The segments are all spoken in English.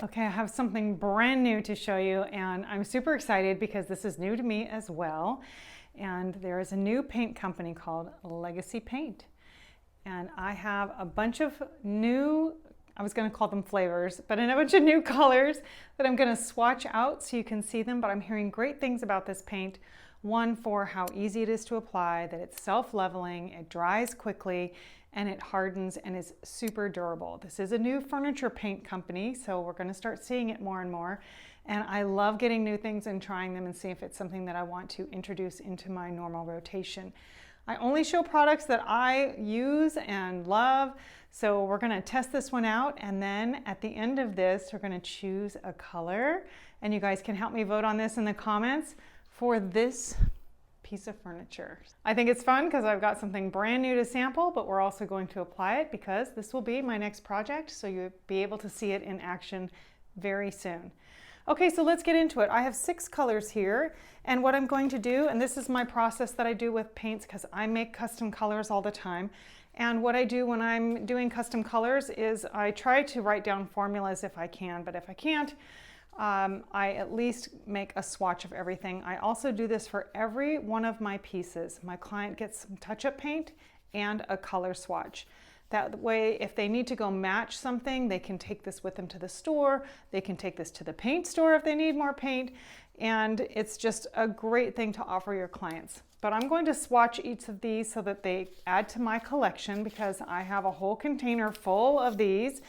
Okay, I have something brand new to show you, and I'm super excited because this is new to me as well. And there is a new paint company called Legacy Paint. And I have a bunch of new, I was going to call them flavors, but a bunch of new colors that I'm going to swatch out so you can see them. But I'm hearing great things about this paint. One, for how easy it is to apply, that it's self-leveling, it dries quickly, and it hardens and is super durable. This is a new furniture paint company, so we're going to start seeing it more and more. And I love getting new things and trying them and see if it's something that I want to introduce into my normal rotation. I only show products that I use and love, so we're going to test this one out, and then at the end of this we're going to choose a color, and you guys can help me vote on this in the comments for this piece of furniture. I think it's fun because I've got something brand new to sample, but we're also going to apply it because this will be my next project, so you'll be able to see it in action very soon. Okay, so let's get into it. I have 6 colors here, and what I'm going to do, and this is my process that I do with paints because I make custom colors all the time, and what I do when I'm doing custom colors is I try to write down formulas if I can, but if I can't, I at least make a swatch of everything. I also do this for every one of my pieces. My client gets some touch-up paint and a color swatch. That way, if they need to go match something, they can take this with them to the store. They can take this to the paint store if they need more paint. And it's just a great thing to offer your clients. But I'm going to swatch each of these so that they add to my collection because I have a whole container full of these.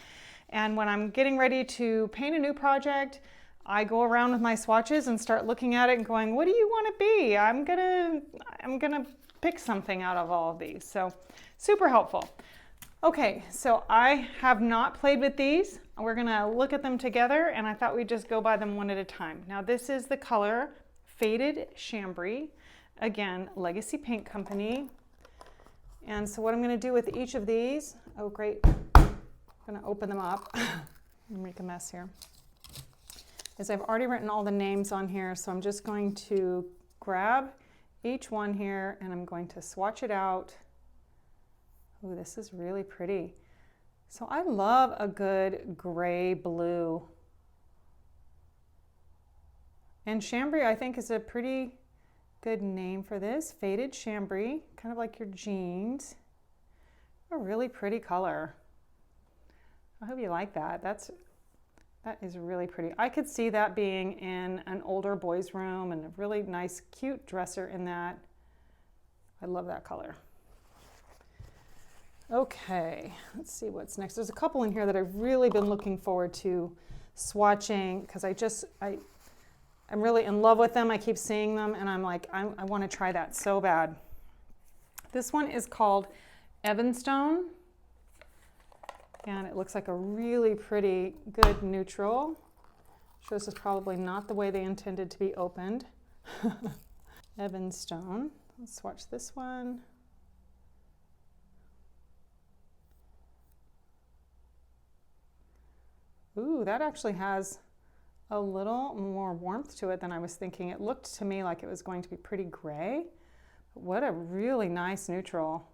And when I'm getting ready to paint a new project, I go around with my swatches and start looking at it and going, what do you want to be? I'm gonna pick something out of all of these. So super helpful. Okay, so I have not played with these. We're gonna look at them together, and I thought we'd just go by them one at a time. Now this is the color Faded Chambray. Again, Legacy Paint Company. And so what I'm gonna do with each of these, oh great, I'm gonna open them up. Make a mess here. Is I've already written all the names on here, so I'm just going to grab each one here and I'm going to swatch it out. Oh, this is really pretty. So I love a good gray blue. And chambray, I think, is a pretty good name for this. Faded chambray, kind of like your jeans. A really pretty color. I hope you like that. That is really pretty. I could see that being in an older boy's room and a really nice, cute dresser in that. I love that color. Okay, let's see what's next. There's a couple in here that I've really been looking forward to swatching because I'm really in love with them. I keep seeing them and I'm like, I want to try that so bad. This one is called Evanstone. And it looks like a really pretty, good neutral. So this is probably not the way they intended to be opened. Evanstone. Let's swatch this one. Ooh, that actually has a little more warmth to it than I was thinking. It looked to me like it was going to be pretty gray. But what a really nice neutral.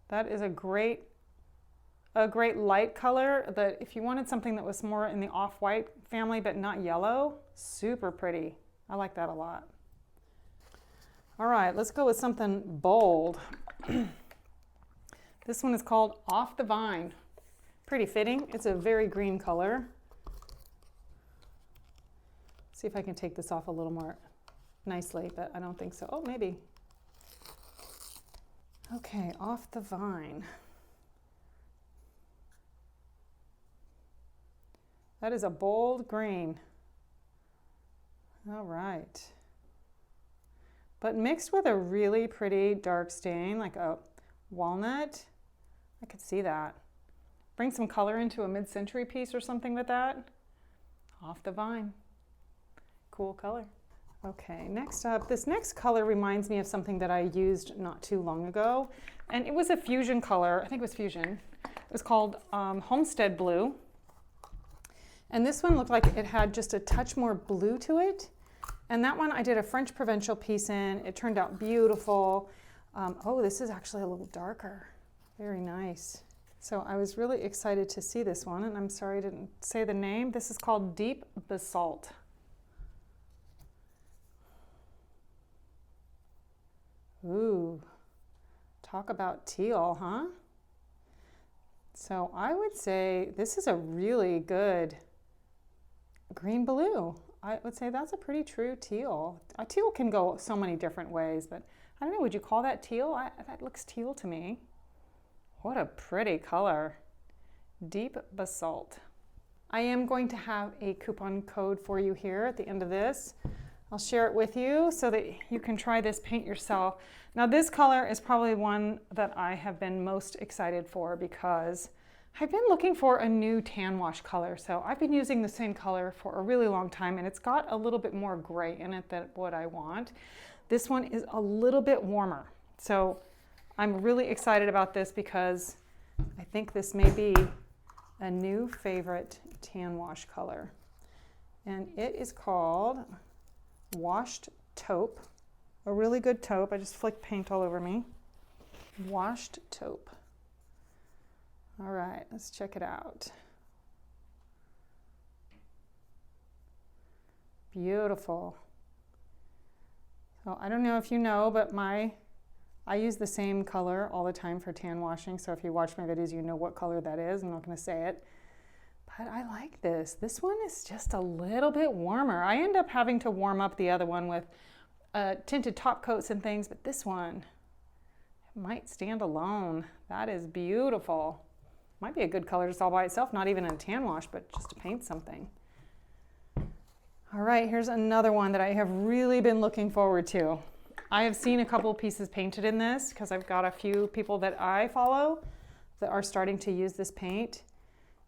That is a great light color that if you wanted something that was more in the off-white family but not yellow, super pretty. I like that a lot. All right, let's go with something bold. This one is called Off the Vine. Pretty fitting. It's a very green color. See if I can take this off a little more nicely, but I don't think so. Oh, maybe. Okay, Off the Vine. That is a bold green. All right. But mixed with a really pretty dark stain, like a walnut. I could see that. Bring some color into a mid-century piece or something with that. Off the Vine. Cool color. Okay, next up, this next color reminds me of something that I used not too long ago. And it was a fusion color. I think it was fusion. It was called Homestead Blue. And this one looked like it had just a touch more blue to it. And that one I did a French Provincial piece in. It turned out beautiful. Oh, this is actually a little darker. Very nice. So I was really excited to see this one, and I'm sorry I didn't say the name. This is called Deep Basalt. Ooh, talk about teal, huh? So I would say this is a really good green blue. I would say that's a pretty true teal. A teal can go so many different ways, but I don't know, would you call that teal? That looks teal to me. What a pretty color. Deep Basalt. I am going to have a coupon code for you here at the end of this. I'll share it with you so that you can try this paint yourself. Now this color is probably one that I have been most excited for because I've been looking for a new tan wash color. So I've been using the same color for a really long time, and it's got a little bit more gray in it than what I want. This one is a little bit warmer. So I'm really excited about this because I think this may be a new favorite tan wash color. And it is called Washed Taupe. A really good taupe. I just flicked paint all over me. Washed Taupe. All right, let's check it out. Beautiful. So I don't know if you know, but I use the same color all the time for tan washing. So if you watch my videos, you know what color that is. I'm not going to say it. But I like this. This one is just a little bit warmer. I end up having to warm up the other one with tinted top coats and things, but this one might stand alone. That is beautiful. Might be a good color just all by itself, not even in a tan wash, but just to paint something. All right, here's another one that I have really been looking forward to. I have seen a couple pieces painted in this because I've got a few people that I follow that are starting to use this paint.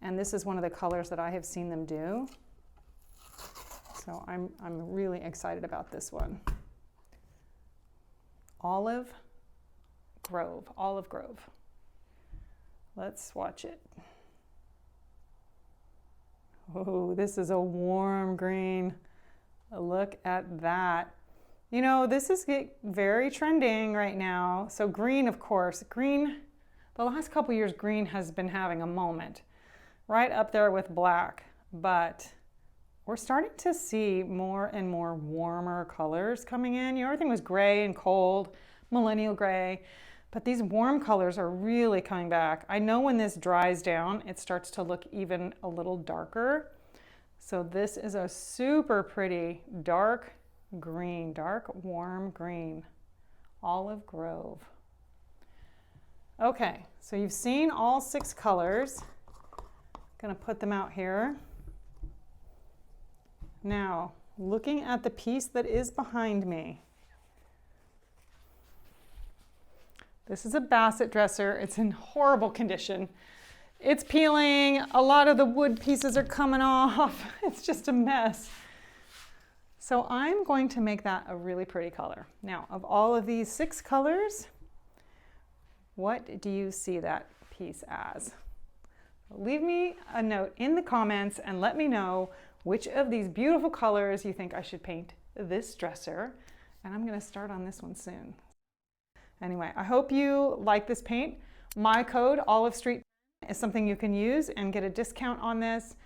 And this is one of the colors that I have seen them do. So I'm really excited about this one. Olive Grove. Let's swatch it. Oh, this is a warm green. Look at that. You know, this is very trending right now. So green, of course, green, the last couple years, green has been having a moment. Right up there with black, but we're starting to see more and more warmer colors coming in. You know, everything was gray and cold, millennial gray, but these warm colors are really coming back. I know when this dries down, it starts to look even a little darker. So this is a super pretty dark green, dark warm green, Olive Grove. Okay, so you've seen all 6 colors. Going to put them out here. Now, looking at the piece that is behind me. This is a Basset dresser. It's in horrible condition. It's peeling. A lot of the wood pieces are coming off. It's just a mess. So I'm going to make that a really pretty color. Now, of all of these 6 colors, what do you see that piece as? Leave me a note in the comments and let me know which of these beautiful colors you think I should paint this dresser. And I'm going to start on this one soon. Anyway, I hope you like this paint. My code, Olive Street, is something you can use and get a discount on this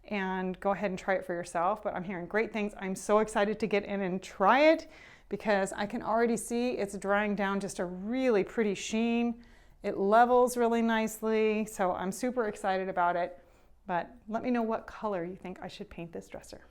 and go ahead and try it for yourself. But I'm hearing great things. I'm so excited to get in and try it because I can already see it's drying down just a really pretty sheen. It levels really nicely, so I'm super excited about it. But let me know what color you think I should paint this dresser.